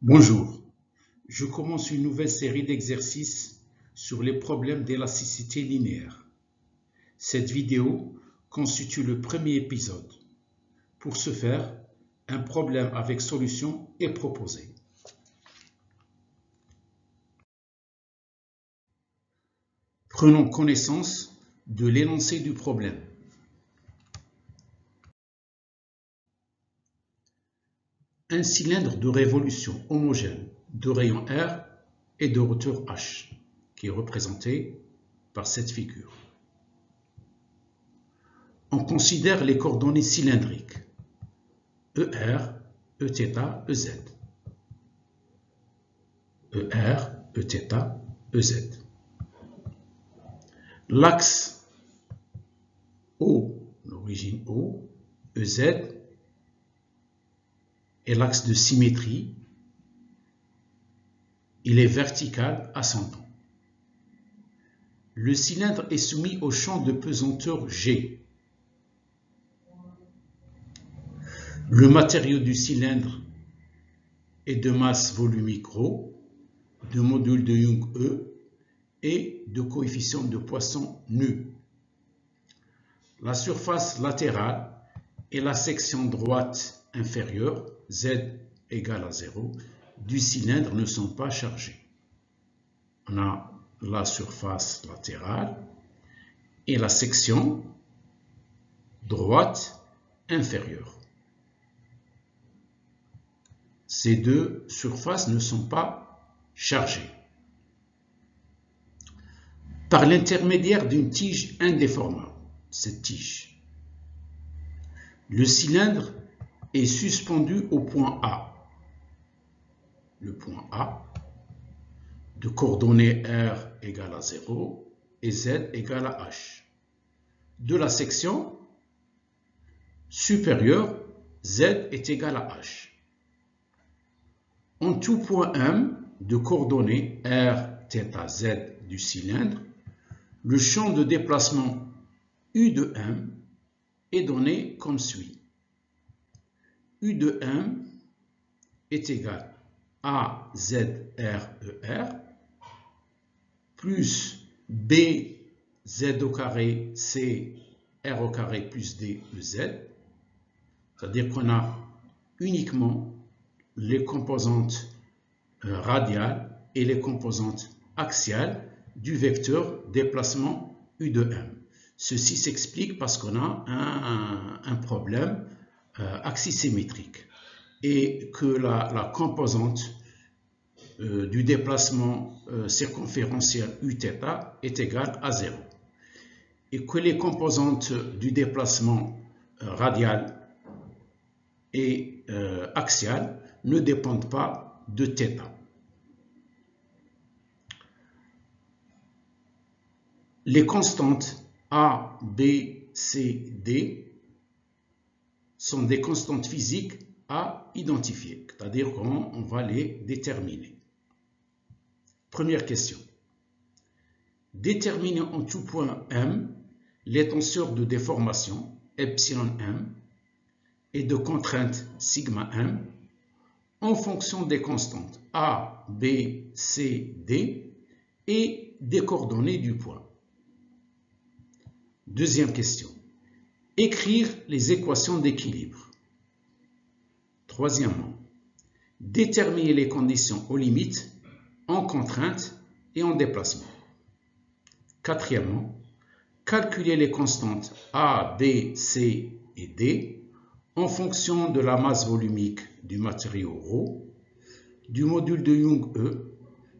Bonjour, je commence une nouvelle série d'exercices sur les problèmes d'élasticité linéaire. Cette vidéo constitue le premier épisode. Pour ce faire, un problème avec solution est proposé. Prenons connaissance de l'énoncé du problème. Un cylindre de révolution homogène de rayon R et de hauteur H, qui est représenté par cette figure. On considère les coordonnées cylindriques ER, Eθ, Ez. ER, Eθ, Ez. L'axe O, l'origine O, Ez, est l'axe de symétrie. Il est vertical ascendant. Le cylindre est soumis au champ de pesanteur G. Le matériau du cylindre est de masse volumique ρ, de module de Young E et de coefficient de Poisson nu. La surface latérale et la section droite inférieure, Z égale à 0, du cylindre ne sont pas chargées. On a la surface latérale et la section droite inférieure. Ces deux surfaces ne sont pas chargées. Par l'intermédiaire d'une tige indéformable, cette tige, le cylindre est suspendu au point A. Le point A, de coordonnées R égale à 0 et Z égale à H. De la section supérieure, Z est égal à H. En tout point M de coordonnées R, θ, Z du cylindre, le champ de déplacement U de M est donné comme suit. U de M est égal à ZRER plus BZ au carré C R au carré plus D EZ. C'est-à-dire qu'on a uniquement les composantes radiales et les composantes axiales du vecteur déplacement U de M. Ceci s'explique parce qu'on a un problème axisymétrique et que la composante du déplacement circonférentiel Uθ est égale à 0 et que les composantes du déplacement radial et axial ne dépendent pas de θ. Les constantes A, B, C, D sont des constantes physiques à identifier, c'est-à-dire qu'on va les déterminer. Première question. Déterminer en tout point M les tenseurs de déformation epsilon M et de contrainte sigma M en fonction des constantes A, B, C, D et des coordonnées du point. Deuxième question. Écrire les équations d'équilibre. Troisièmement, déterminer les conditions aux limites en contrainte et en déplacement. Quatrièmement, calculer les constantes A, B, C et D en fonction de la masse volumique du matériau ρ, du module de Young E,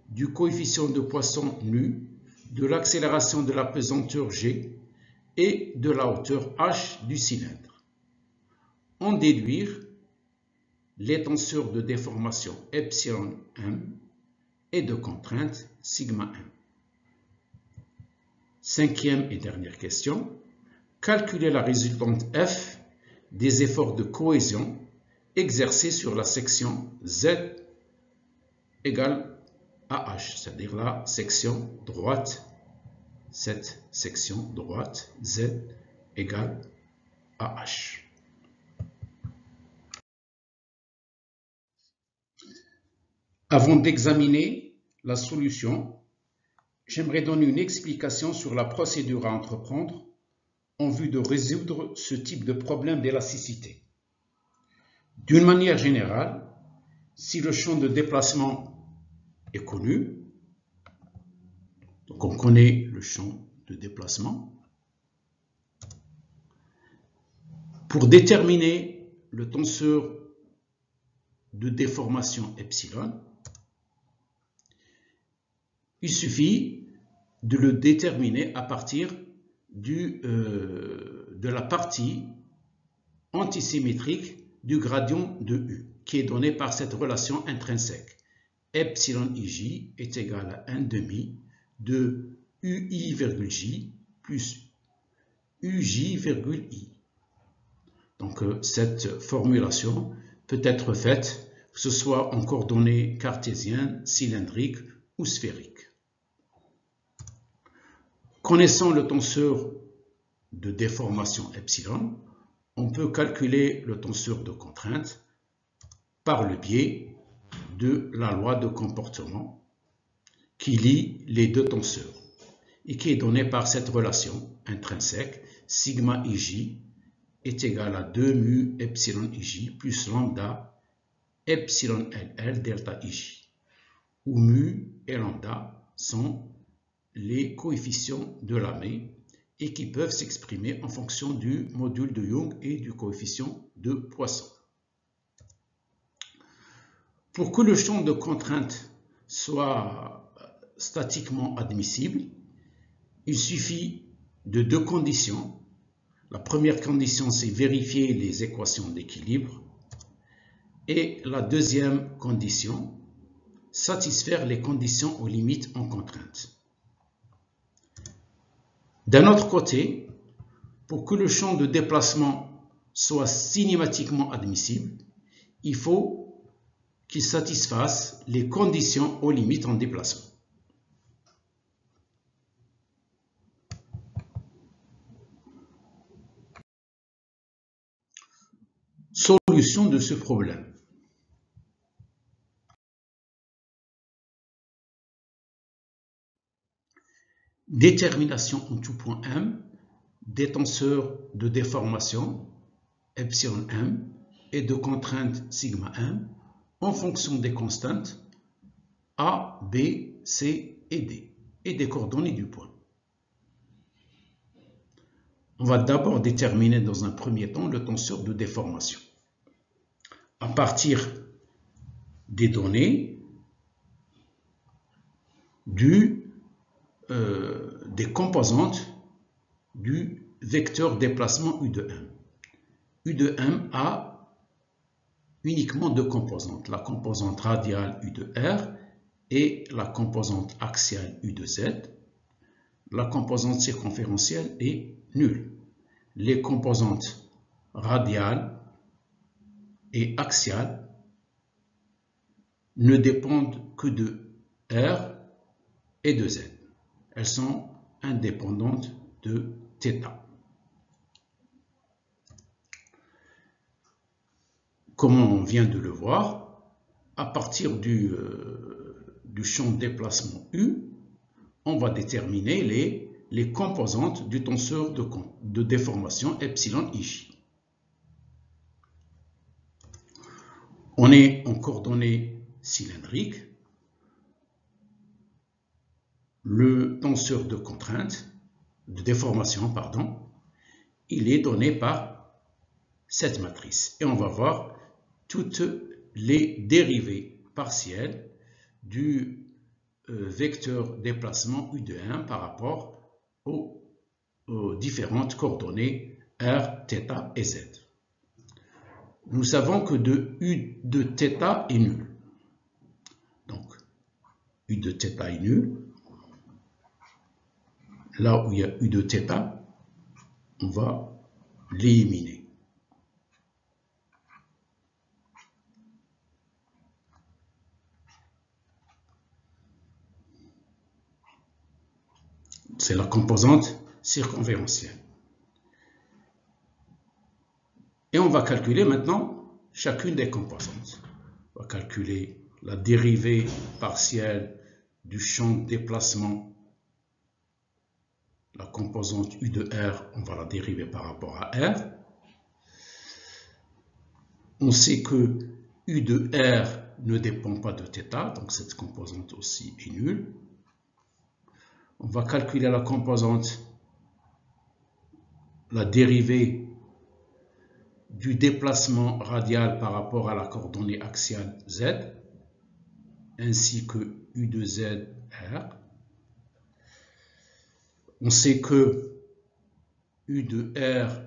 du coefficient de Poisson nu, de l'accélération de la pesanteur G et de la hauteur H du cylindre. En déduire les tenseurs de déformation epsilon M et de contrainte sigma M. Cinquième et dernière question. Calculer la résultante F des efforts de cohésion exercés sur la section Z égale à H, c'est-à-dire la section droite. Cette section droite Z égale à H. Avant d'examiner la solution, j'aimerais donner une explication sur la procédure à entreprendre en vue de résoudre ce type de problème d'élasticité. D'une manière générale, si le champ de déplacement est connu, donc on connaît le champ de déplacement, pour déterminer le tenseur de déformation epsilon, il suffit de le déterminer à partir de la partie antisymétrique du gradient de U, qui est donné par cette relation intrinsèque. Epsilon ij est égal à 1 demi de ui virgule j plus uj virgule i. Donc cette formulation peut être faite, que ce soit en coordonnées cartésiennes, cylindriques ou sphériques. Connaissant le tenseur de déformation epsilon, on peut calculer le tenseur de contrainte par le biais de la loi de comportement qui lie les deux tenseurs et qui est donnée par cette relation intrinsèque sigma ij est égal à 2 mu epsilon ij plus lambda epsilon ll delta ij, où mu et lambda sont les coefficients de Lamé et qui peuvent s'exprimer en fonction du module de Young et du coefficient de Poisson. Pour que le champ de contrainte soit statiquement admissible, il suffit de deux conditions. La première condition, c'est vérifier les équations d'équilibre. Et la deuxième condition, satisfaire les conditions aux limites en contrainte. D'un autre côté, pour que le champ de déplacement soit cinématiquement admissible, il faut qu'il satisfasse les conditions aux limites en déplacement. Solution de ce problème. Détermination en tout point M des tenseurs de déformation epsilon m et de contrainte sigma m en fonction des constantes A, B, C et D et des coordonnées du point. On va d'abord déterminer dans un premier temps le tenseur de déformation. À partir des données des composantes du vecteur déplacement U de M. U de M a uniquement deux composantes, la composante radiale U de R et la composante axiale U de Z. La composante circonférentielle est nulle. Les composantes radiales et axiales ne dépendent que de R et de Z. Elles sont indépendantes de θ. Comme on vient de le voir, à partir du champ de déplacement U, on va déterminer les composantes du tenseur de déformation epsilon ij. On est en coordonnées cylindriques. Le tenseur de contrainte, de déformation, pardon, il est donné par cette matrice. Et on va voir toutes les dérivées partielles du vecteur déplacement U de 1 par rapport aux différentes coordonnées R, θ et Z. Nous savons que de U de θ est nul. Donc, U de θ est nul. Là où il y a U de θ, on va l'éliminer. C'est la composante circonférentielle. Et on va calculer maintenant chacune des composantes. On va calculer la dérivée partielle du champ de déplacement, la composante U de R, on va la dériver par rapport à R. On sait que U de R ne dépend pas de θ, donc cette composante aussi est nulle. On va calculer la composante, la dérivée du déplacement radial par rapport à la coordonnée axiale Z, ainsi que U de Z, R. On sait que U de R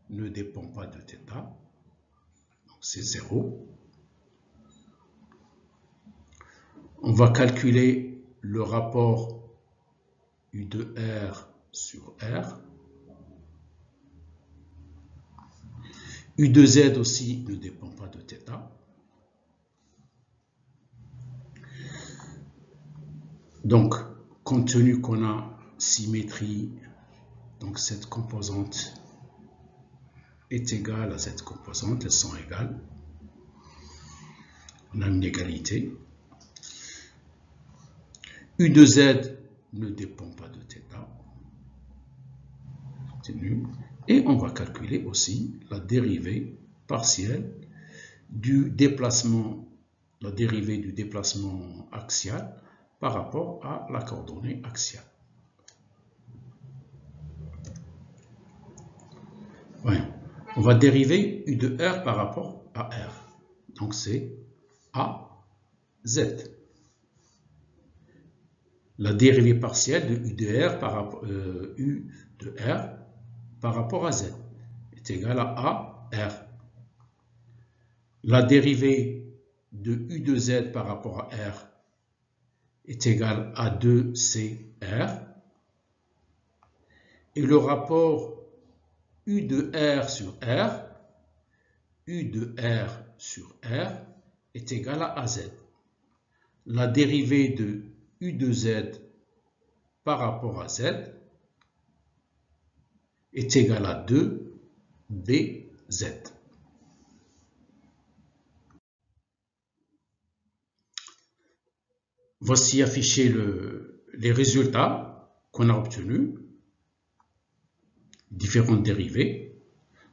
ne dépend pas de θ, donc c'est 0. On va calculer le rapport U de R sur R. U de Z aussi ne dépend pas de θ. Donc, compte tenu qu'on a symétrie, donc cette composante est égale à cette composante, elles sont égales. On a une égalité. U de Z ne dépend pas de θ. C'est nul. Et on va calculer aussi la dérivée partielle du déplacement, la dérivée du déplacement axial par rapport à la coordonnée axiale. Voyons. On va dériver U de R par rapport à R. Donc c'est AZ. La dérivée partielle de U de R par rapport à Z est égale à AR. La dérivée de U de Z par rapport à R est égale à 2CR. Et le rapport U de R sur R, U de R sur R est égal à AZ. La dérivée de U de Z par rapport à Z est égale à 2BZ. Voici affichés les résultats qu'on a obtenus, différentes dérivées.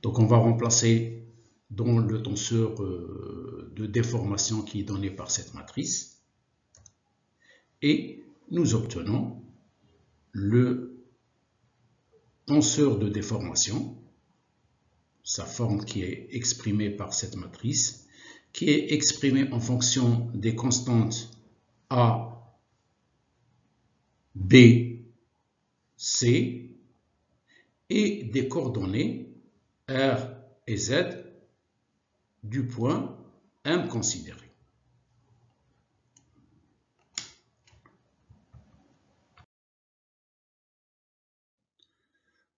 Donc on va remplacer dans le tenseur de déformation qui est donné par cette matrice. Et nous obtenons le tenseur de déformation, sa forme qui est exprimée par cette matrice, qui est exprimée en fonction des constantes A, B, C et des coordonnées R et Z du point M considéré.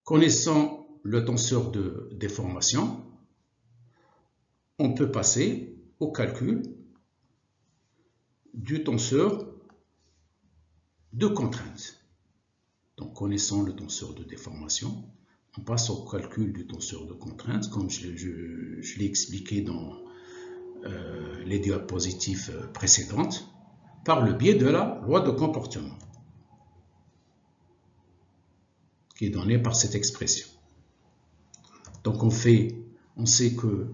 Connaissant le tenseur de déformation, on peut passer au calcul du tenseur de contrainte. Donc, connaissant le tenseur de déformation, on passe au calcul du tenseur de contrainte, comme je l'ai expliqué dans les diapositives précédentes, par le biais de la loi de comportement, qui est donnée par cette expression. Donc, on sait que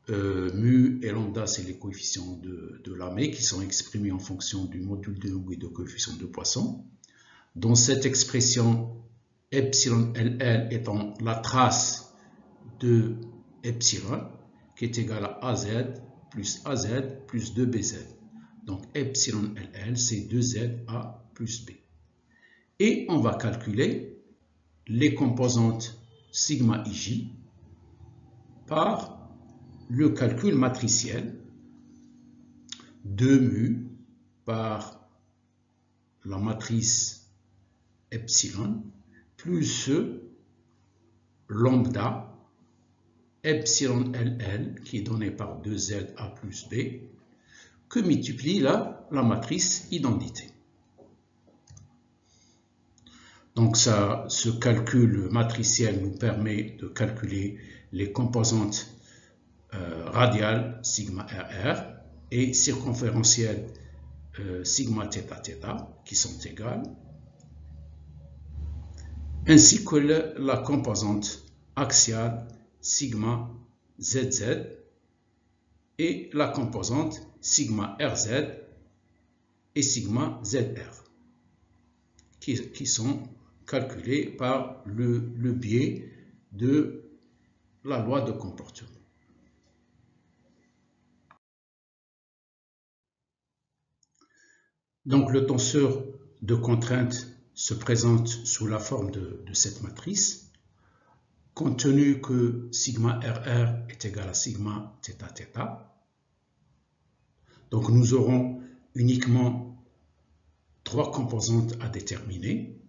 mu et lambda, c'est les coefficients de Lamé qui sont exprimés en fonction du module de Young et de coefficient de Poisson. Dans cette expression, epsilon LL étant la trace de epsilon, qui est égale à AZ plus 2BZ. Donc epsilon LL, c'est 2ZA plus B. Et on va calculer les composantes sigma ij par le calcul matriciel de mu par la matrice epsilon plus lambda epsilon LL qui est donné par 2ZA plus B que multiplie la matrice identité. Donc ce calcul matriciel nous permet de calculer les composantes radiales sigma RR et circonférentielle sigma θ θ qui sont égales, ainsi que la composante axiale sigma ZZ et la composante sigma RZ et sigma ZR qui sont calculées par le biais de la loi de comportement. Donc le tenseur de contrainte se présente sous la forme de cette matrice, compte tenu que sigma RR est égal à sigma θ θ. Donc nous aurons uniquement trois composantes à déterminer,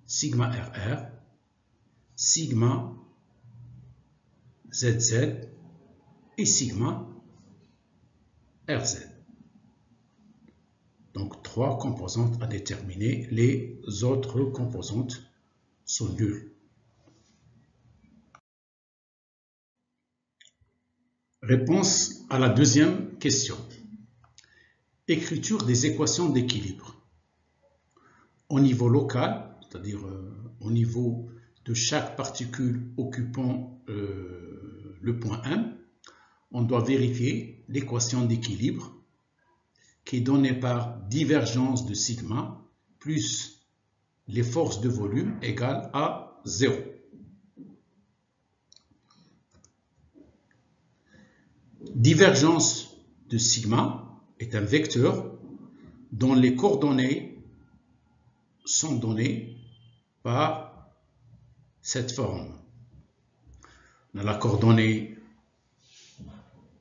sigma RR, sigma ZZ et sigma RZ. Donc trois composantes à déterminer, les autres composantes sont nulles. Réponse à la deuxième question. Écriture des équations d'équilibre. Au niveau local, c'est-à-dire au niveau de chaque particule occupant le point M, on doit vérifier l'équation d'équilibre qui est donnée par divergence de sigma plus les forces de volume égales à 0. Divergence de sigma est un vecteur dont les coordonnées sont données par cette forme. On a la coordonnée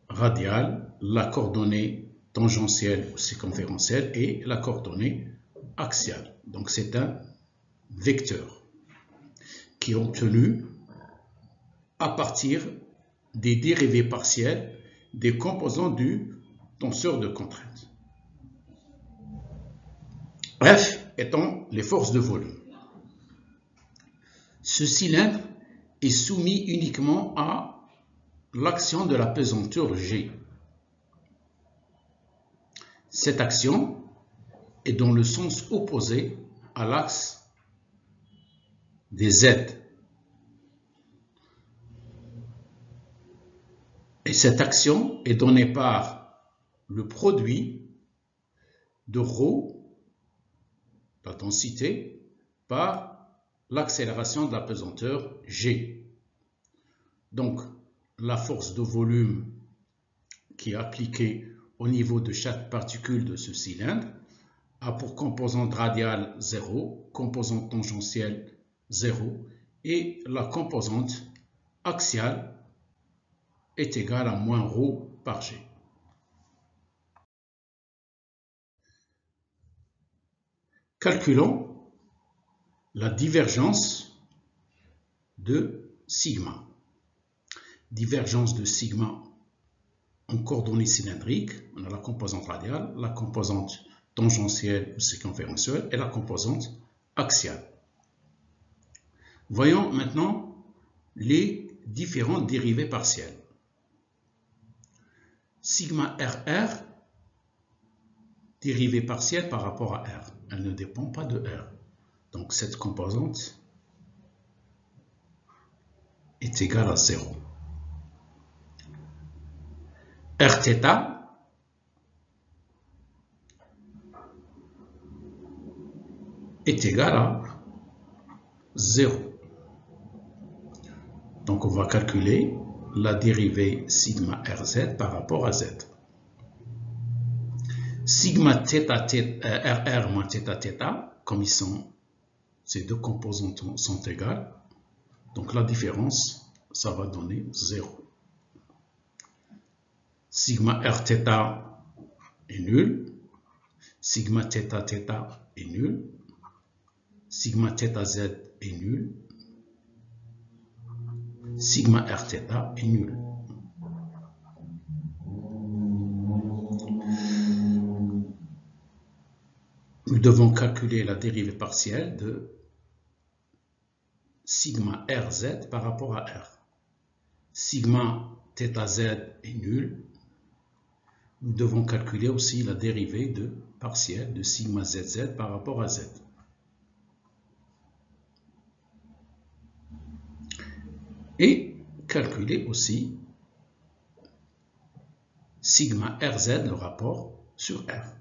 radiale, la coordonnée tangentielle ou circonférentielle et la coordonnée axiale. Donc c'est un vecteur qui est obtenu à partir des dérivées partielles des composants du tenseur de contrainte. F étant les forces de volume. Ce cylindre est soumis uniquement à l'action de la pesanteur G. Cette action est dans le sens opposé à l'axe des Z. Et cette action est donnée par le produit de ρ, la densité, par l'accélération de la pesanteur G. Donc, la force de volume qui est appliquée au niveau de chaque particule de ce cylindre a pour composante radiale 0, composante tangentielle 0 et la composante axiale est égale à moins ρ par G. Calculons la divergence de sigma. Divergence de sigma en coordonnées cylindriques, on a la composante radiale, la composante tangentielle ou circonférentielle et la composante axiale. Voyons maintenant les différentes dérivées partielles. Sigma RR, dérivée partielle par rapport à R. Elle ne dépend pas de R. Donc cette composante est égale à 0. Rθ est égal à 0. Donc on va calculer la dérivée sigma Rz par rapport à Z. Sigma RR moins θ, comme ils sont, ces deux composantes sont égales, donc la différence, ça va donner 0. Sigma Rθ est nul, sigma θ est nul, sigma θz est nul, sigma Rθ est nul. Nous devons calculer la dérivée partielle de sigma Rz par rapport à R. Sigma θz est nul, nous devons calculer aussi la dérivée de partielle de sigma zz par rapport à z. Et calculer aussi sigma rz, le rapport sur R.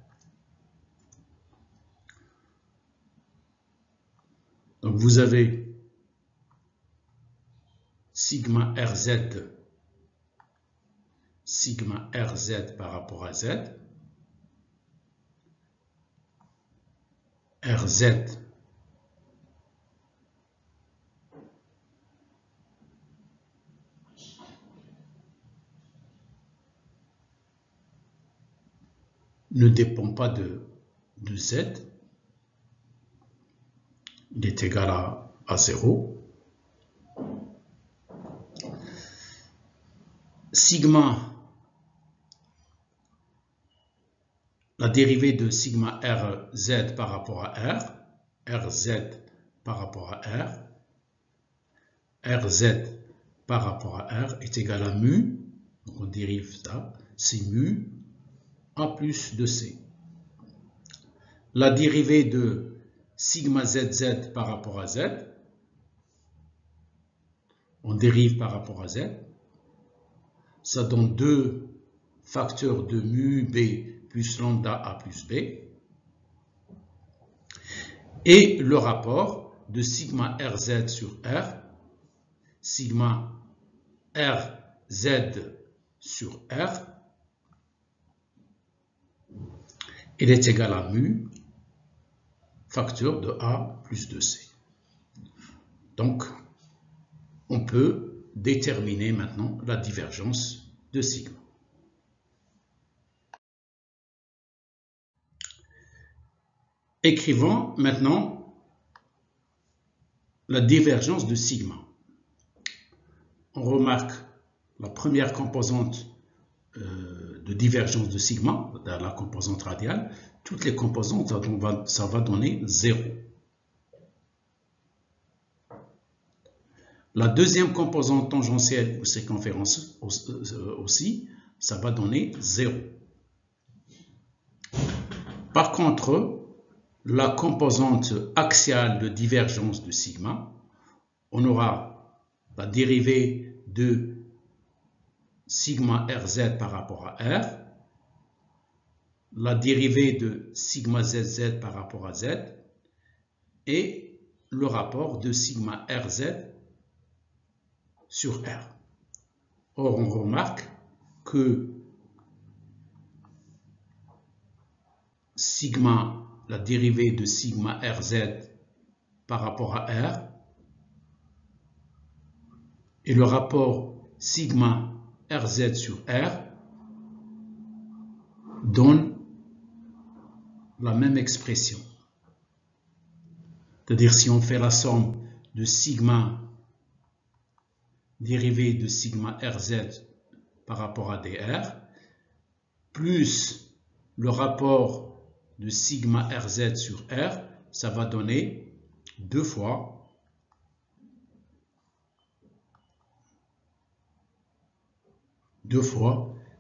Donc vous avez sigma rz par rapport à z, rz ne dépend pas de z, il est égal à 0. Sigma, la dérivée de sigma rz par rapport à r, rz par rapport à r, rz par rapport à r est égal à mu, donc on dérive ça, c'est mu a plus de c. La dérivée de sigma zz par rapport à z, on dérive par rapport à z, ça donne 2 facteurs de mu b plus lambda a plus b, et le rapport de sigma rz sur r, sigma rz sur r, il est égal à mu facteur de a plus de c. Donc, on peut déterminer maintenant la divergence de sigma. Écrivons maintenant la divergence de sigma. On remarque la première composante de divergence de sigma, la composante radiale. Toutes les composantes, ça va donner 0. La deuxième composante tangentielle ou circonférence aussi, ça va donner 0. Par contre, la composante axiale de divergence de sigma, on aura la dérivée de sigma rz par rapport à r, la dérivée de sigma zz par rapport à z, et le rapport de sigma rz sur r. Or, on remarque que sigma, la dérivée de sigma rz par rapport à r, et le rapport sigma rz sur r donne la même expression. C'est-à-dire, si on fait la somme de sigma dérivée de sigma rz par rapport à dr, plus le rapport de sigma rz sur r, ça va donner 2 fois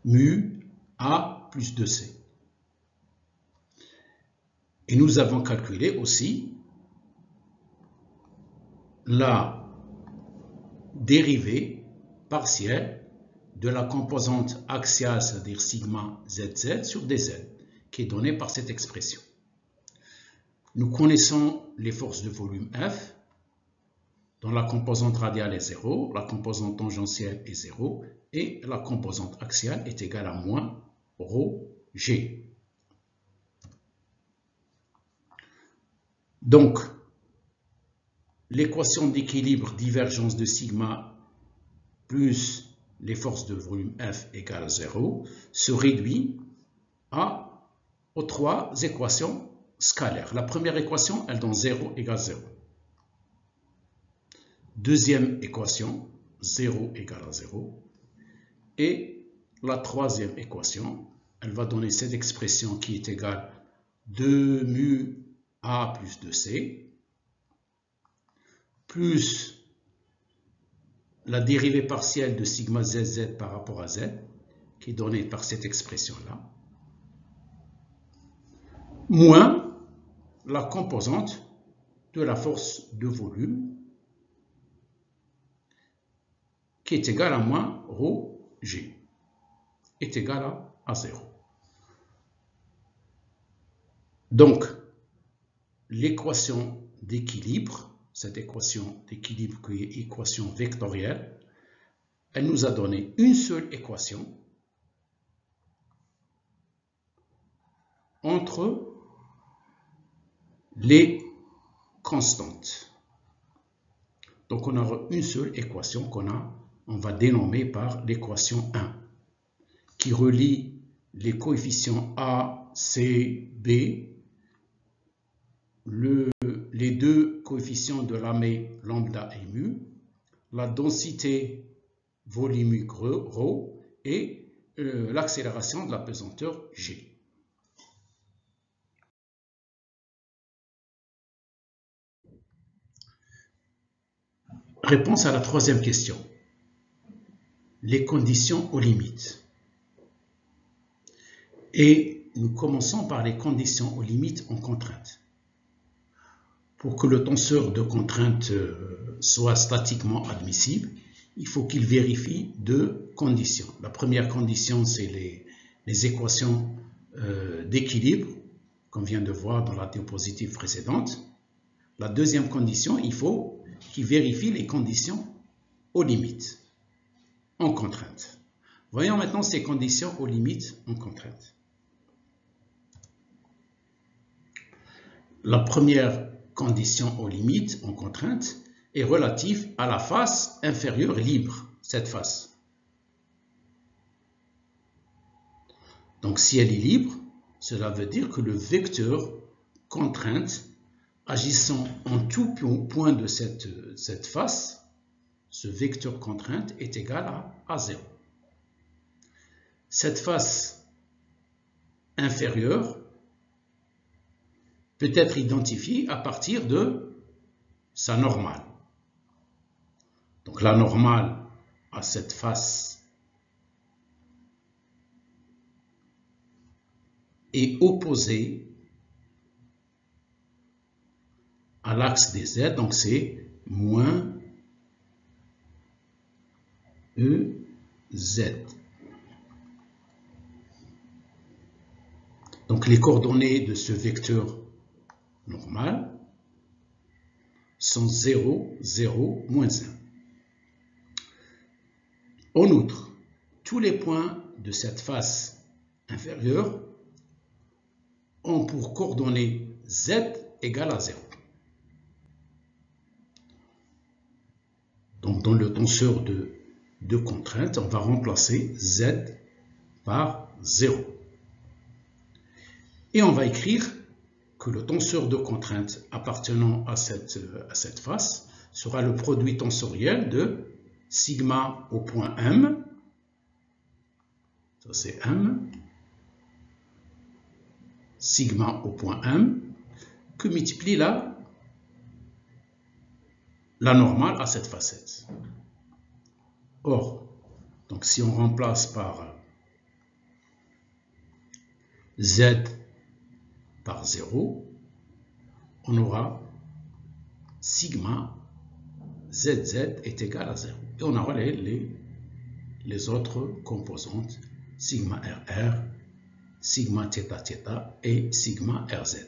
mu a plus 2c. Et nous avons calculé aussi la dérivée partielle de la composante axiale, c'est-à-dire sigma zz sur dz, qui est donnée par cette expression. Nous connaissons les forces de volume F, dont la composante radiale est 0, la composante tangentielle est 0, et la composante axiale est égale à moins ρg. Donc, l'équation d'équilibre divergence de sigma plus les forces de volume F égale à 0 se réduit aux 3 équations scalaires. La première équation, elle donne 0 égale 0. Deuxième équation, 0 égale à 0. Et la troisième équation, elle va donner cette expression qui est égale 2 mu a plus 2c, plus la dérivée partielle de sigma zz par rapport à z, qui est donné par cette expression-là, moins la composante de la force de volume qui est égale à moins ρg est égale à 0. Donc, l'équation d'équilibre, cette équation d'équilibre qui est équation vectorielle, elle nous a donné une seule équation entre les constantes. Donc, on a une seule équation on va dénommer par l'équation 1, qui relie les coefficients A, C, B, les deux coefficients de l'armée lambda et mu, la densité volumique ρ et l'accélération de la pesanteur g. Réponse à la troisième question. Les conditions aux limites. Et nous commençons par les conditions aux limites en contrainte. Pour que le tenseur de contrainte soit statiquement admissible, il faut qu'il vérifie deux conditions. La première condition, c'est les équations d'équilibre qu'on vient de voir dans la diapositive précédente. La deuxième condition, il faut qu'il vérifie les conditions aux limites en contrainte. Voyons maintenant ces conditions aux limites en contrainte. La première condition aux limites en contrainte est relative à la face inférieure libre, cette face. Donc si elle est libre, cela veut dire que le vecteur contrainte agissant en tout point de cette face, ce vecteur contrainte est égal à 0. Cette face inférieure peut être identifiée à partir de sa normale. Donc la normale à cette face est opposée à l'axe des Z, donc c'est moins EZ. Donc les coordonnées de ce vecteur normal sont 0, 0, moins 1. En outre, tous les points de cette face inférieure ont pour coordonnées Z égale à 0. Donc dans le tenseur de contrainte, on va remplacer Z par 0. Et on va écrire que le tenseur de contrainte appartenant à cette face sera le produit tensoriel de sigma au point M, ça c'est M, sigma au point M, que multiplie la normale à cette facette. Or, donc si on remplace par Z par 0, on aura sigma ZZ est égal à 0. Et on aura les autres composantes, sigma RR, sigma θθ et sigma RZ.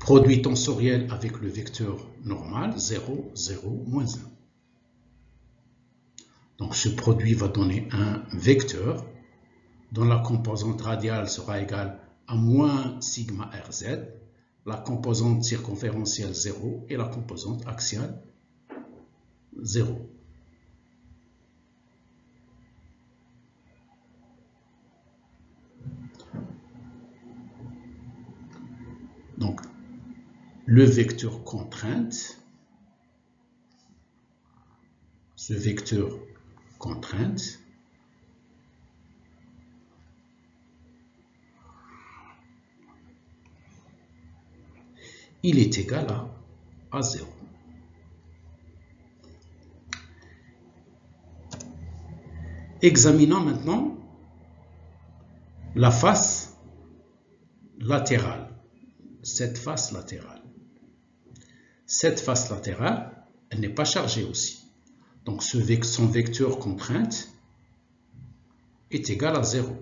Produit tensoriel avec le vecteur normal, 0, 0, moins 1. Donc ce produit va donner un vecteur dont la composante radiale sera égale à moins sigma RZ, la composante circonférentielle 0 et la composante axiale 0. Donc, le vecteur contrainte, ce vecteur contrainte, il est égal à 0. Examinons maintenant la face latérale. Cette face latérale. Cette face latérale, elle n'est pas chargée aussi. Donc son vecteur contrainte est égal à 0.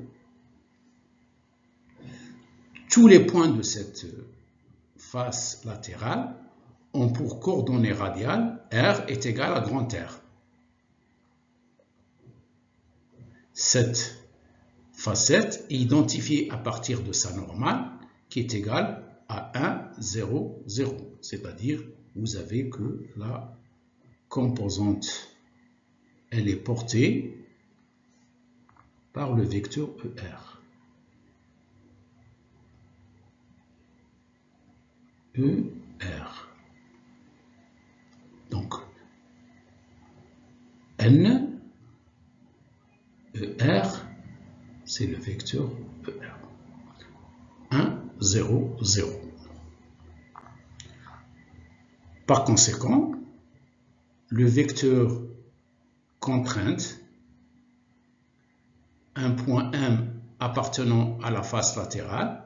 Tous les points de cette face latérale ont pour coordonnée radiale R est égal à grand R. Cette facette est identifiée à partir de sa normale qui est égale à 1, 0, 0. C'est-à-dire, vous avez que la composante, elle est portée par le vecteur ER. ER. Donc, N, ER, c'est le vecteur ER. 1, 0, 0. Par conséquent, le vecteur contrainte, un point M appartenant à la face latérale,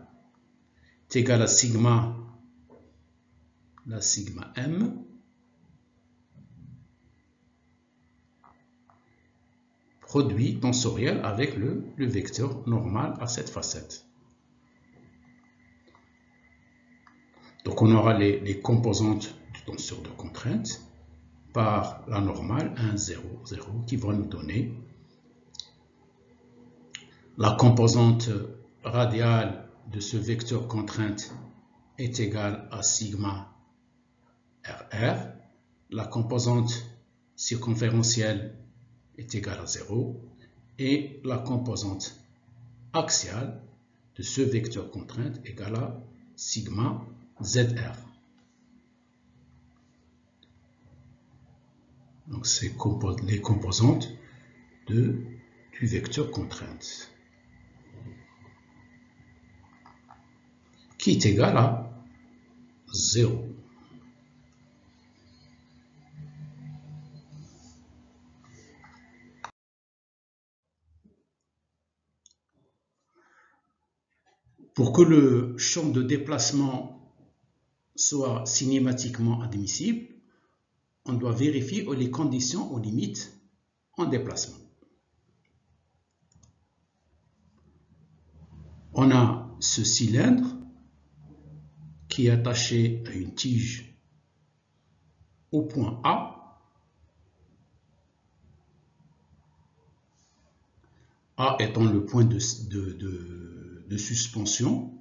est égal à sigma, la sigma M, produit tensoriel avec le vecteur normal à cette facette. Donc on aura les composantes du tenseur de contrainte par la normale 1, 0, 0 qui va nous donner la composante radiale de ce vecteur contrainte est égale à sigma RR. La composante circonférentielle est égale à 0 et la composante axiale de ce vecteur contrainte est égale à sigma ZR. Donc c'est les composantes du vecteur contrainte qui est égal à 0. Pour que le champ de déplacement soit cinématiquement admissible, on doit vérifier les conditions aux limites en déplacement. On a ce cylindre qui est attaché à une tige au point A. A étant le point de suspension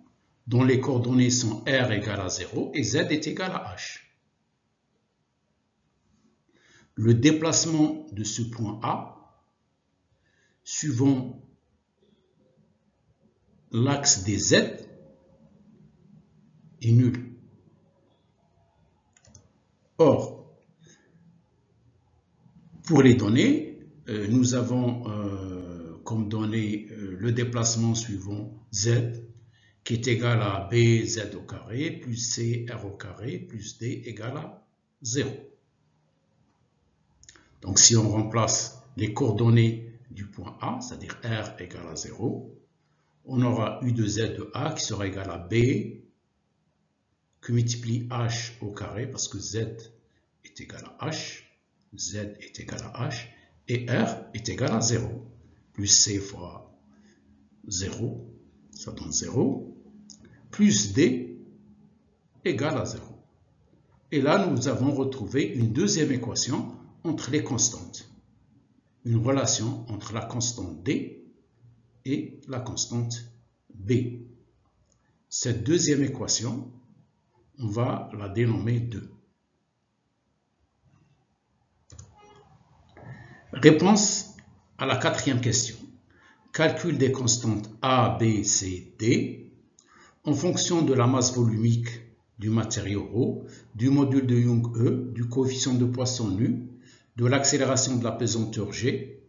dont les coordonnées sont R égale à 0 et Z est égal à H. Le déplacement de ce point A, suivant l'axe des Z, est nul. Or, pour les données, nous avons comme donnée le déplacement suivant Z, qui est égal à BZ au carré, plus C R au carré, plus D égale à 0. Donc, si on remplace les coordonnées du point A, c'est-à-dire R égale à 0, on aura U de Z de A qui sera égal à B, que multiplie H au carré, parce que Z est égal à H, Z est égal à H, et R est égal à 0, plus C fois 0, ça donne 0, plus D égale à 0. Et là, nous avons retrouvé une deuxième équation entre les constantes. Une relation entre la constante D et la constante B. Cette deuxième équation, on va la dénommer 2. Réponse à la quatrième question. Calcul des constantes A, B, C, D en fonction de la masse volumique du matériau ρ, du module de Young E, du coefficient de Poisson nu, de l'accélération de la pesanteur G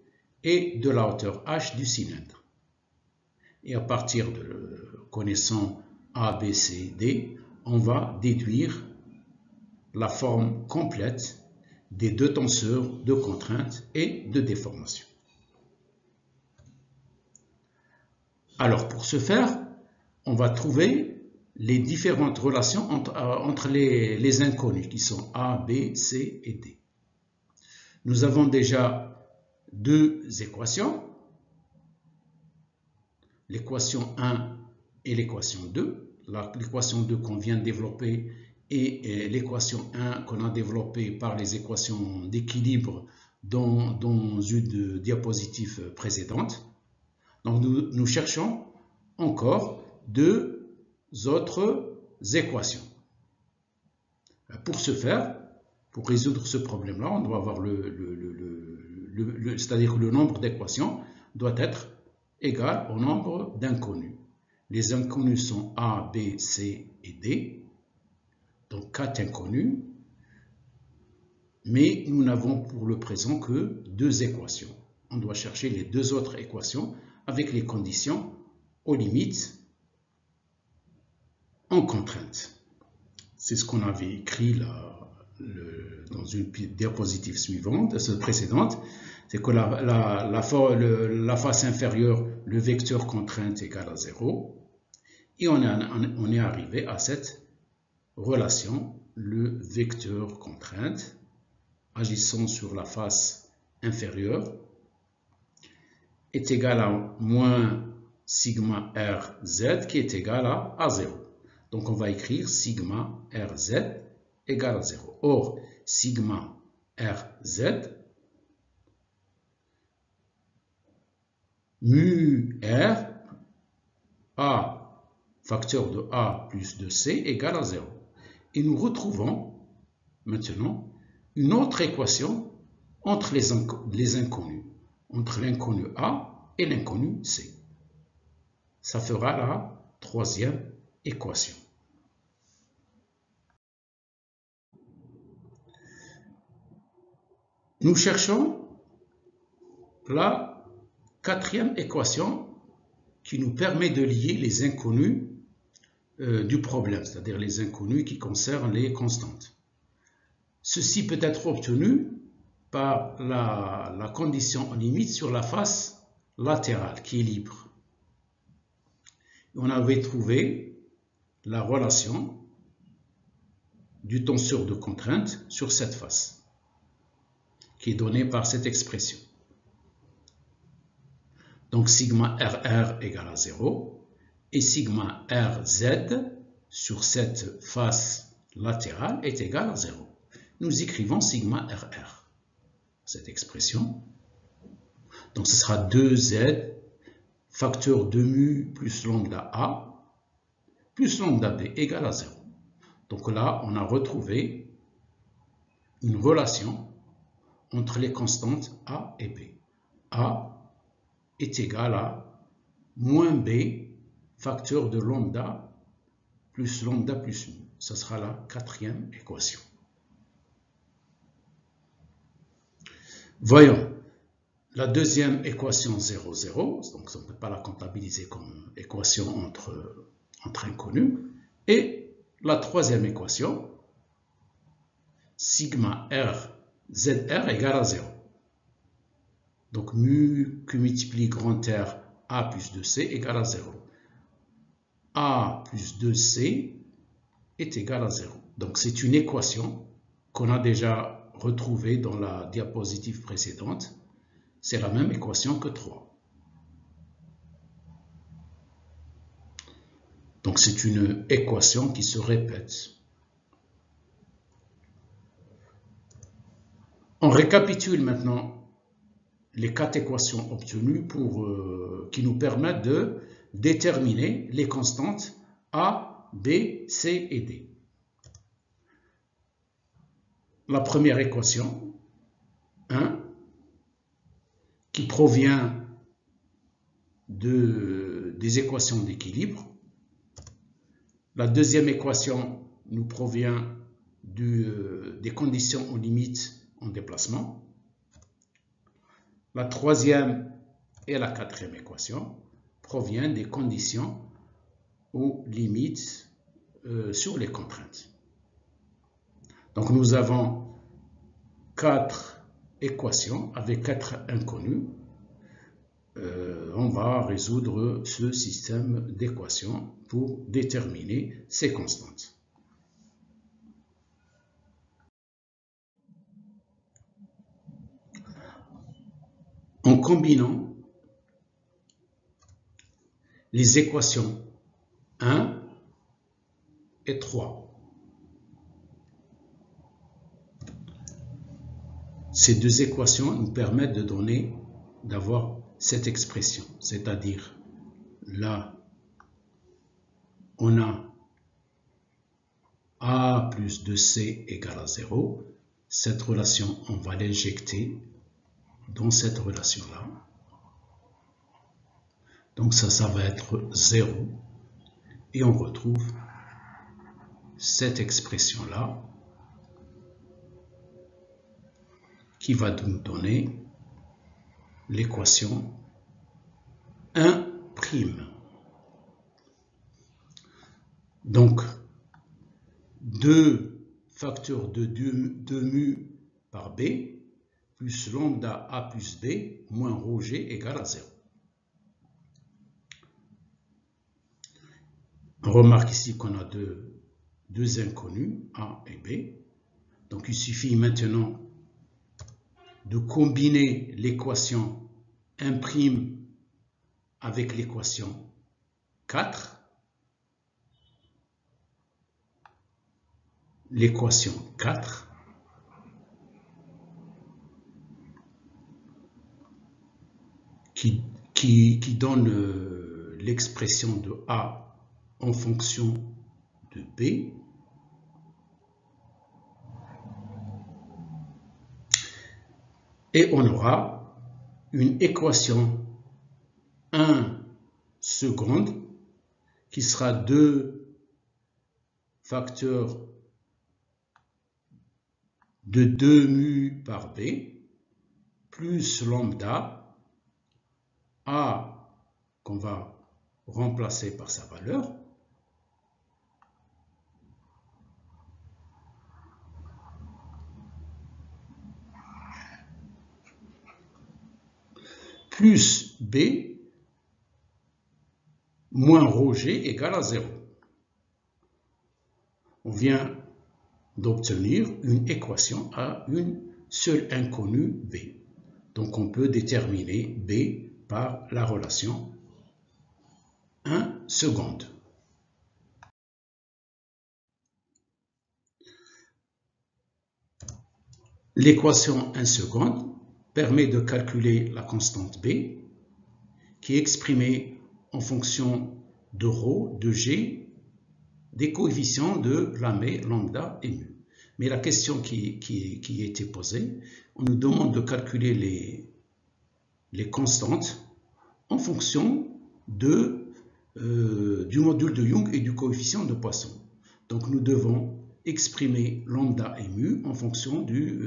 et de la hauteur H du cylindre. Et à partir de connaissant A, B, C, D, on va déduire la forme complète des deux tenseurs de contrainte et de déformation. Alors, pour ce faire, on va trouver les différentes relations entre les inconnus qui sont A, B, C et D. Nous avons déjà deux équations, l'équation 1 et l'équation 2. L'équation 2 qu'on vient de développer et l'équation 1 qu'on a développée par les équations d'équilibre dans une diapositive précédente. Donc nous cherchons encore deux autres équations. Pour ce faire, pour résoudre ce problème-là, on doit avoir c'est-à-dire que le nombre d'équations doit être égal au nombre d'inconnus. Les inconnus sont A, B, C et D, donc 4 inconnus, mais nous n'avons pour le présent que deux équations. On doit chercher les deux autres équations avec les conditions aux limites en contrainte. C'est ce qu'on avait écrit là, dans une diapositive précédente, c'est que la face inférieure, le vecteur contrainte égale à 0, et on est arrivé à cette relation, le vecteur contrainte, agissant sur la face inférieure, est égal à moins sigma Rz qui est égal à 0. Donc on va écrire sigma Rz égale à 0. Or, sigma Rz, mu R, A facteur de A plus de C égale à 0. Et nous retrouvons maintenant une autre équation entre les inconnus, entre l'inconnu A et l'inconnu C. Ça fera la troisième équation. Nous cherchons la quatrième équation qui nous permet de lier les inconnus du problème, c'est-à-dire les inconnus qui concernent les constantes. Ceci peut être obtenu par la condition en limite sur la face latérale qui est libre. On avait trouvé la relation du tenseur de contrainte sur cette face, qui est donnée par cette expression. Donc sigma RR égale à 0 et sigma RZ sur cette face latérale est égal à 0. Nous écrivons sigma RR, cette expression. Donc ce sera 2Z facteur de mu plus lambda A plus lambda B égale à 0. Donc là, on a retrouvé une relation entre les constantes A et B. A est égal à moins B facteur de lambda plus mu. Ce sera la quatrième équation. Voyons la deuxième équation 0, 0, donc on ne peut pas la comptabiliser comme équation entre inconnus, et la troisième équation, sigma R ZR égale à 0. Donc mu qui multiplie grand R A plus 2C égale à 0. A plus 2C est égal à 0. Donc c'est une équation qu'on a déjà retrouvée dans la diapositive précédente. C'est la même équation que 3. Donc c'est une équation qui se répète. On récapitule maintenant les 4 équations obtenues qui nous permettent de déterminer les constantes A, B, C et D. La première équation, 1, qui provient des équations d'équilibre. La deuxième équation nous provient des conditions aux limites en déplacement. La troisième et la quatrième équation proviennent des conditions aux limites sur les contraintes. Donc nous avons 4 équations avec 4 inconnus. On va résoudre ce système d'équations pour déterminer ces constantes. En combinant les équations 1 et 3, ces deux équations nous permettent d'avoir cette expression, c'est-à-dire là, on a A plus 2C égale à 0. Cette relation, on va l'injecter dans cette relation-là. Donc ça va être 0. Et on retrouve cette expression-là qui va nous donner l'équation 1'. Donc, 2 facteurs de 2 mu par b plus lambda a plus b moins rho g égale à 0. On remarque ici qu'on a deux inconnus, a et b. Donc, il suffit maintenant de combiner l'équation 1' avec l'équation 4. L'équation 4 qui donne l'expression de A en fonction de B. Et on aura une équation 1 seconde qui sera 2 facteurs de 2 mu par B plus lambda A qu'on va remplacer par sa valeur plus B moins rho g égale à 0. On vient d'obtenir une équation à une seule inconnue B. Donc on peut déterminer B par la relation 1 seconde. L'équation 1 seconde permet de calculer la constante B qui est exprimée en fonction de ρ, de G, des coefficients de lambda et mu. Mais la question qui était posée, on nous demande de calculer les constantes en fonction du module de Young et du coefficient de Poisson. Donc nous devons exprimer lambda et mu en fonction du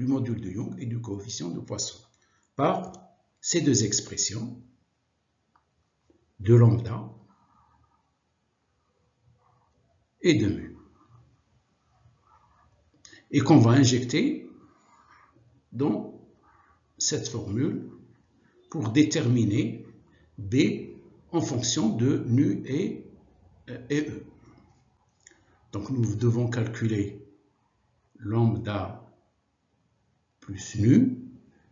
module de Young et du coefficient de Poisson par ces deux expressions de lambda et de mu, et qu'on va injecter dans cette formule pour déterminer B en fonction de nu et E. Donc nous devons calculer lambda plus nu,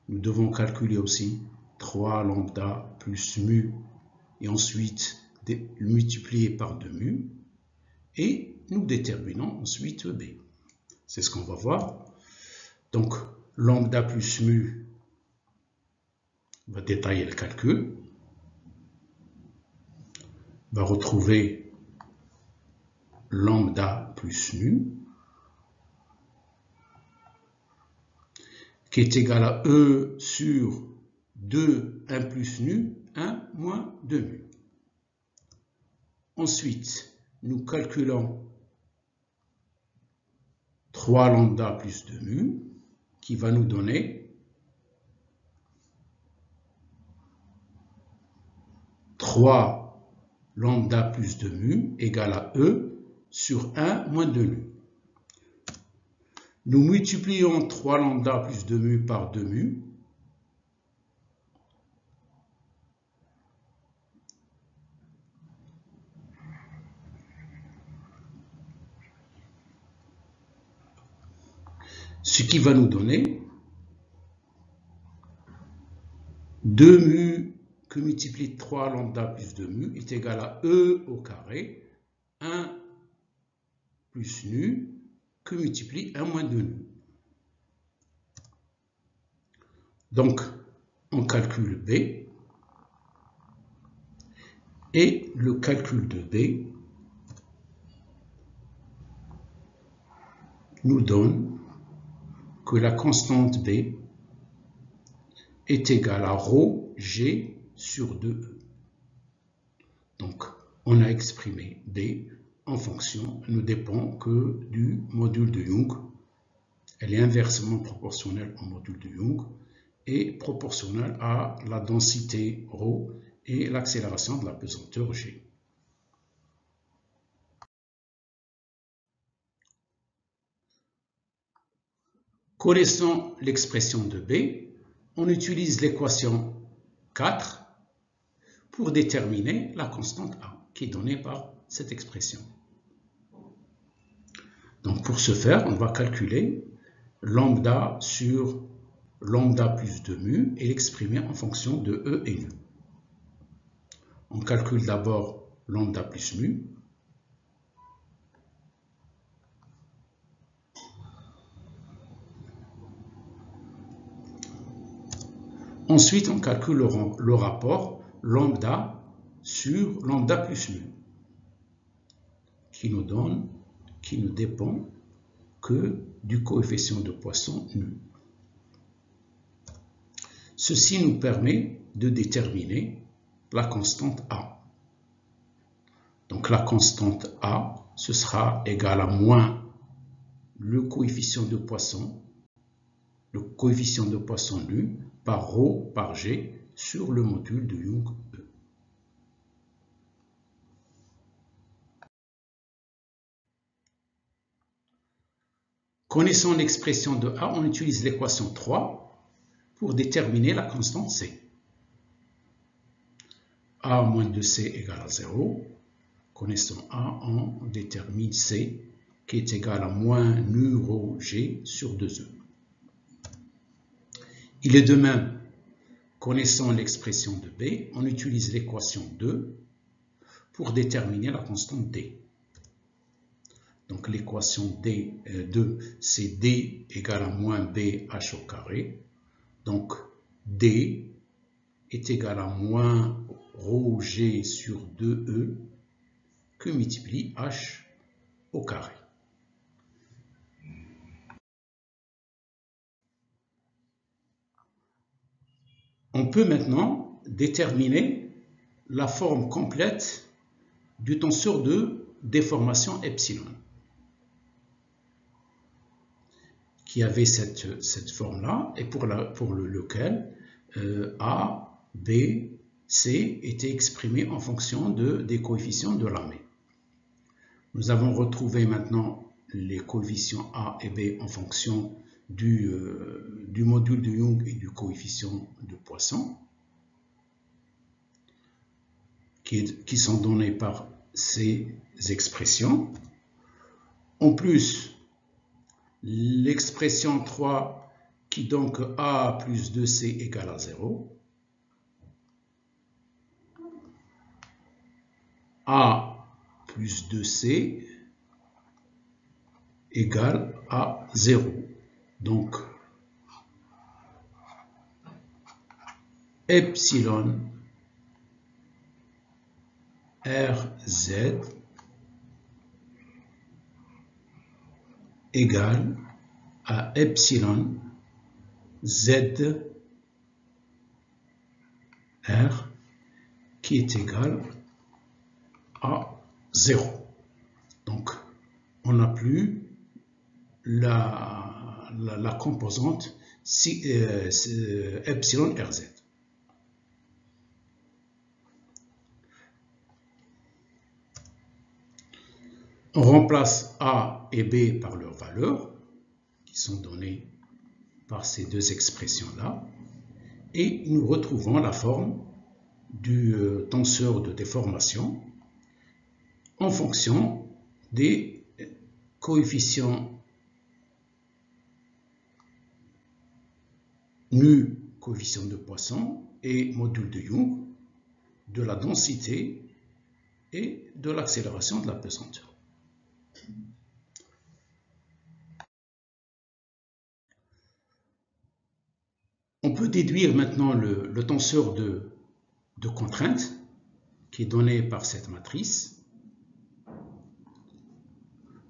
nous devons calculer aussi 3 lambda plus mu et ensuite multiplier par 2 mu, et nous déterminons ensuite B. C'est ce qu'on va voir. Donc, lambda plus mu, on va détailler le calcul. On va retrouver lambda plus mu, qui est égal à E sur 2, 1 plus nu, 1 moins 2 mu. Ensuite, nous calculons 3 lambda plus 2 mu, qui va nous donner 3 lambda plus 2 mu égale à E sur 1 moins 2 mu. Nous multiplions 3 lambda plus 2 mu par 2 mu. Ce qui va nous donner 2 mu que multiplie 3 lambda plus 2 mu est égal à E au carré 1 plus nu que multiplie 1 moins 2 nu. Donc, on calcule B et le calcul de B nous donne que la constante B est égale à ρ G sur 2E. Donc, on a exprimé B en fonction, ne dépend que du module de Young. Elle est inversement proportionnelle au module de Young et proportionnelle à la densité ρ et l'accélération de la pesanteur G. Connaissant l'expression de B, on utilise l'équation 4 pour déterminer la constante A, qui est donnée par cette expression. Donc pour ce faire, on va calculer lambda sur lambda plus 2 mu et l'exprimer en fonction de E et nu. On calcule d'abord lambda plus mu. Ensuite, on calcule le rapport lambda sur lambda plus mu, qui ne dépend que du coefficient de Poisson nu. Ceci nous permet de déterminer la constante A. Donc la constante A, ce sera égal à moins le coefficient de Poisson nu par ρ par G sur le module de Young E. Connaissant l'expression de A, on utilise l'équation 3 pour déterminer la constante C. A moins 2C égale à 0. Connaissant A, on détermine C qui est égal à moins nu ρ G sur 2E. Il est de même, connaissant l'expression de B, on utilise l'équation 2 pour déterminer la constante D. Donc l'équation D2, c'est D égale à moins BH au carré. Donc D est égal à moins ρ G sur 2E que multiplie H au carré. On peut maintenant déterminer la forme complète du tenseur de déformation epsilon, qui avait cette forme-là, et pour lequel A, B, C étaient exprimés en fonction des coefficients de Lamé. Nous avons retrouvé maintenant les coefficients A et B en fonction du module de Young et du coefficient de Poisson, qui sont donnés par ces expressions. En plus, l'expression 3 qui donne que A plus 2C égale à 0. A plus 2C égale à 0. Donc, epsilon RZ égale à epsilon Z R qui est égal à 0. Donc, on n'a plus la composante epsilon RZ. On remplace A et B par leurs valeurs, qui sont données par ces deux expressions-là, et nous retrouvons la forme du tenseur de déformation en fonction des coefficients mu coefficient de Poisson et module de Young de la densité et de l'accélération de la pesanteur. On peut déduire maintenant le tenseur de contrainte qui est donné par cette matrice.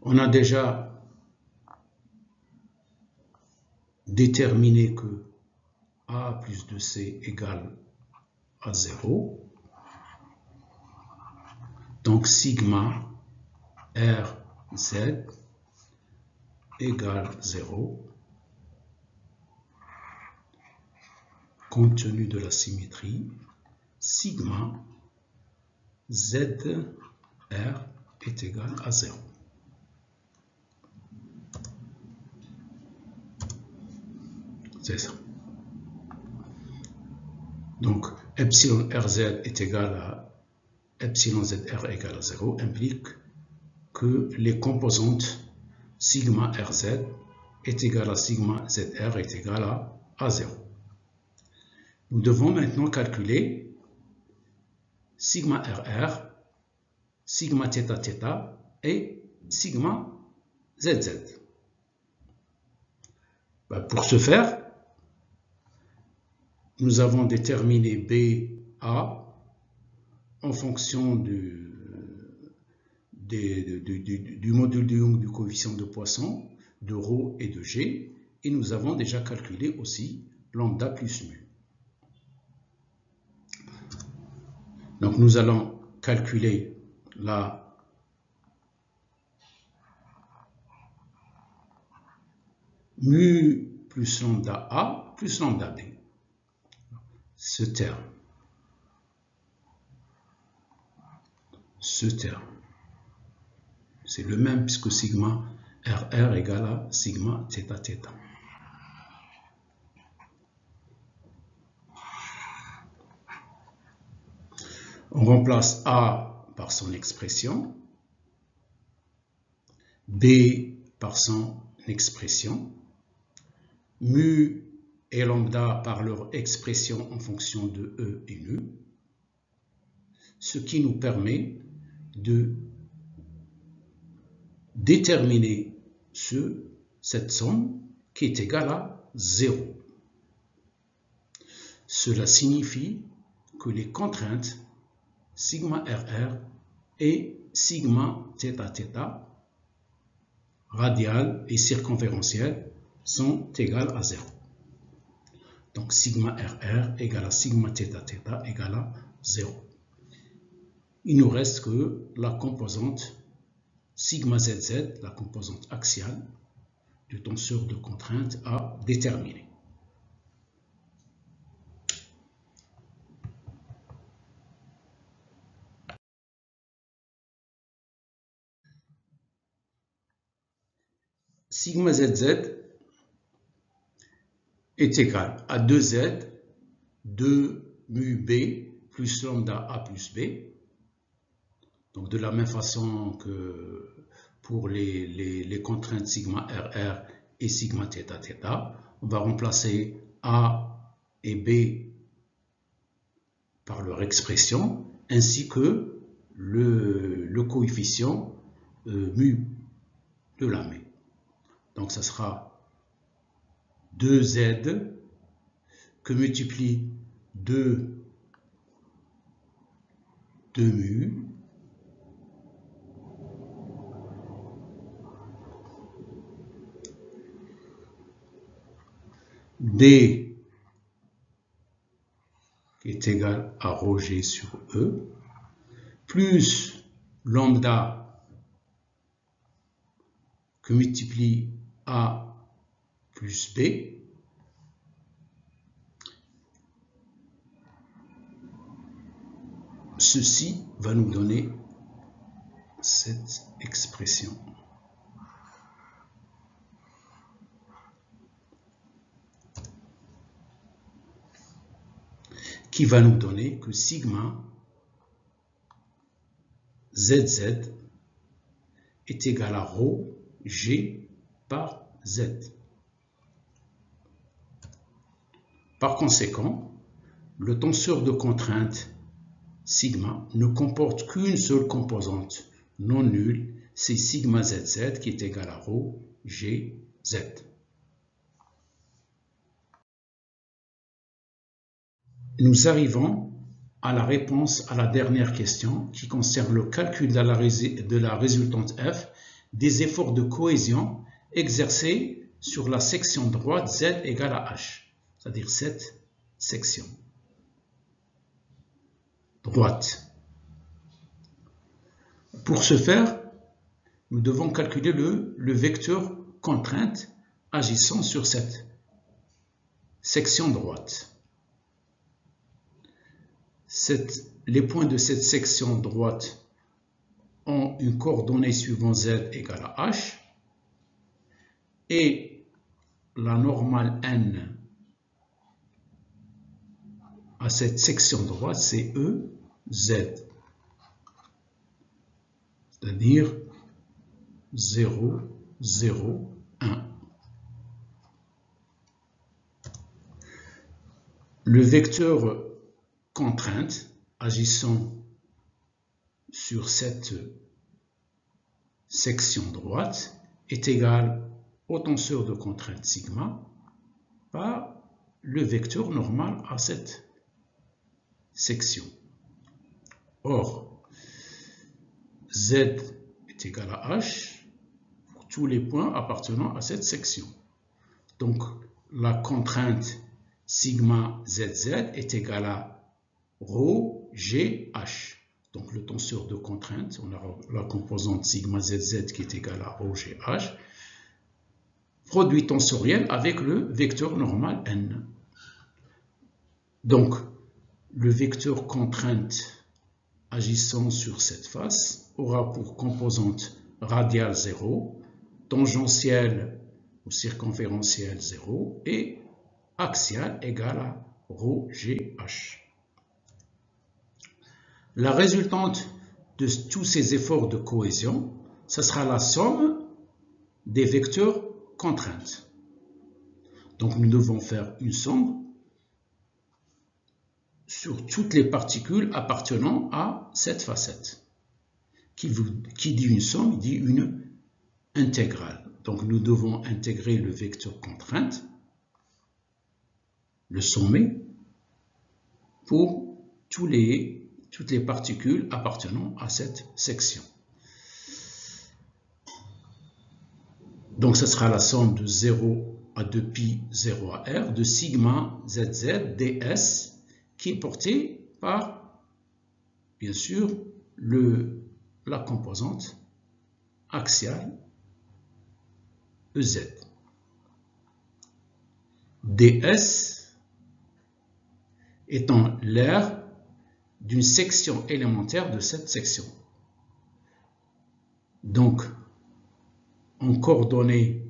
On a déjà déterminé que A plus 2C égale à 0. Donc sigma RZ égale 0. Compte tenu de la symétrie, sigma ZR est égal à 0. C'est ça. Donc, epsilon RZ est égal à epsilon ZR égale à 0 implique que les composantes sigma RZ est égal à sigma ZR est égal à 0. Nous devons maintenant calculer sigma RR, sigma θ et sigma ZZ. Pour ce faire, nous avons déterminé BA en fonction du module de Young du coefficient de Poisson, de ρ et de G, et nous avons déjà calculé aussi lambda plus mu. Donc nous allons calculer la mu plus lambda A plus lambda B. Ce terme, c'est le même puisque sigma RR égale à sigma θ. On remplace A par son expression, B par son expression, mu et lambda par leur expression en fonction de E et nu, ce qui nous permet de déterminer cette somme qui est égale à 0. Cela signifie que les contraintes sigma RR et sigma θ radiales et circonférentielles sont égales à 0. Donc sigma RR égale à sigma θ égale à 0. Il nous reste que la composante sigma ZZ, la composante axiale du tenseur de contrainte à déterminer. Sigma ZZ est égal à 2Z, 2 mu B plus lambda A plus B. Donc de la même façon que pour les contraintes sigma RR et sigma θ, on va remplacer A et B par leur expression, ainsi que le coefficient mu de la mu. Donc ça sera 2Z que multiplie 2 mu D qui est égal à ρg sur E, plus lambda que multiplie A plus B, ceci va nous donner cette expression. Qui va nous donner que sigma ZZ est égal à ρ G par Z. Par conséquent, le tenseur de contrainte sigma ne comporte qu'une seule composante non nulle, c'est sigma zz qui est égal à rho gz. Nous arrivons à la réponse à la dernière question qui concerne le calcul de la résultante F des efforts de cohésion exercés sur la section droite Z égale à H, c'est-à-dire cette section droite. Pour ce faire, nous devons calculer le vecteur contrainte agissant sur cette section droite. Les points de cette section droite ont une coordonnée suivant Z égale à H et la normale N à cette section droite c'est EZ, c'est-à-dire 0, 0, 1. Le vecteur contrainte agissant sur cette section droite est égal au tenseur de contrainte sigma par le vecteur normal à cette section. Or, Z est égal à H pour tous les points appartenant à cette section. Donc, la contrainte sigma ZZ est égale à rho GH. Donc, le tenseur de contrainte, on a la composante sigma ZZ qui est égale à rho GH, produit tensoriel avec le vecteur normal N. Donc, le vecteur contrainte agissant sur cette face aura pour composante radiale 0, tangentielle ou circonférentielle 0 et axiale égale à rho GH. La résultante de tous ces efforts de cohésion, ce sera la somme des vecteurs contraintes. Donc nous devons faire une somme sur toutes les particules appartenant à cette facette. Qui dit une somme, dit une intégrale. Donc nous devons intégrer le vecteur contrainte, le sommer, pour toutes les particules appartenant à cette section. Donc ce sera la somme de 0 à 2pi 0 à r de sigma zz ds qui est portée par, bien sûr, la composante axiale EZ. ds étant l'aire d'une section élémentaire de cette section. Donc, en coordonnées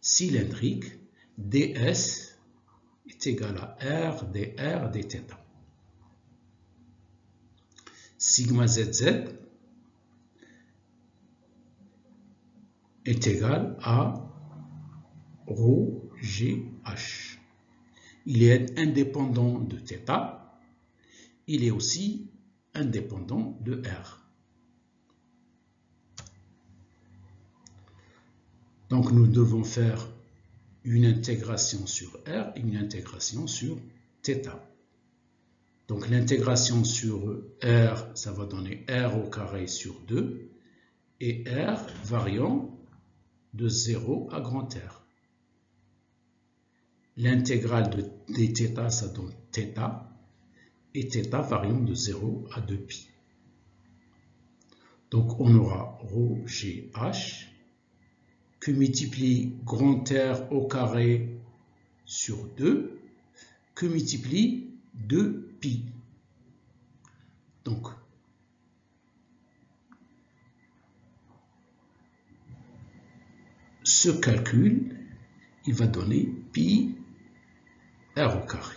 cylindriques, ds est égal à r dr dθ. Sigma zz est égal à rho gh. Il est indépendant de θ, il est aussi indépendant de r. Donc nous devons faire une intégration sur r et une intégration sur θ. Donc l'intégration sur r, ça va donner r au carré sur 2 et r variant de 0 à grand R. L'intégrale de dθ, ça donne θ, et θ variant de 0 à 2pi. Donc on aura rho GH que multiplie grand R au carré sur 2 que multiplie 2pi. Donc ce calcul, il va donner pi r au carré.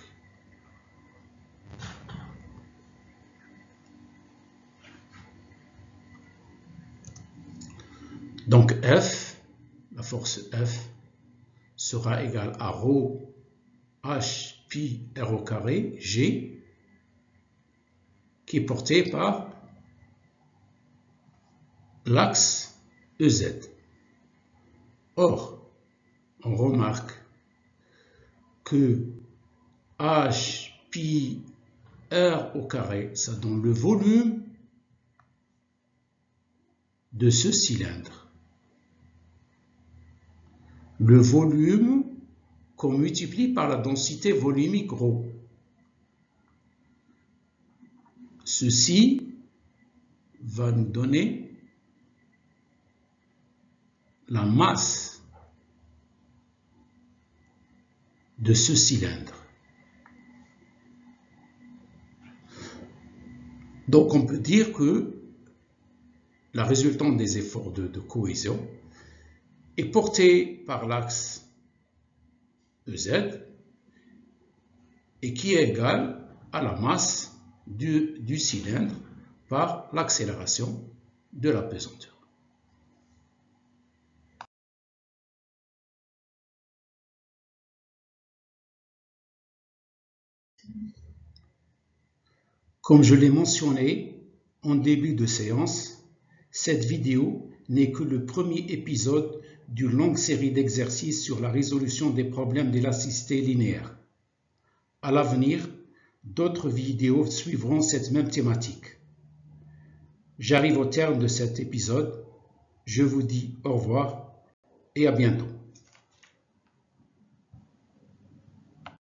Donc F, la force F, sera égal à ρ h pi r au carré g, qui est porté par l'axe EZ. Or, on remarque que h pi r au carré, ça donne le volume de ce cylindre. Le volume qu'on multiplie par la densité volumique ρ. Ceci va nous donner la masse de ce cylindre. Donc on peut dire que la résultante des efforts de cohésion est portée par l'axe EZ et qui est égal à la masse du cylindre par l'accélération de la pesanteur. Comme je l'ai mentionné en début de séance, cette vidéo n'est que le premier épisode d'une longue série d'exercices sur la résolution des problèmes d'élasticité linéaire. À l'avenir, d'autres vidéos suivront cette même thématique. J'arrive au terme de cet épisode. Je vous dis au revoir et à bientôt.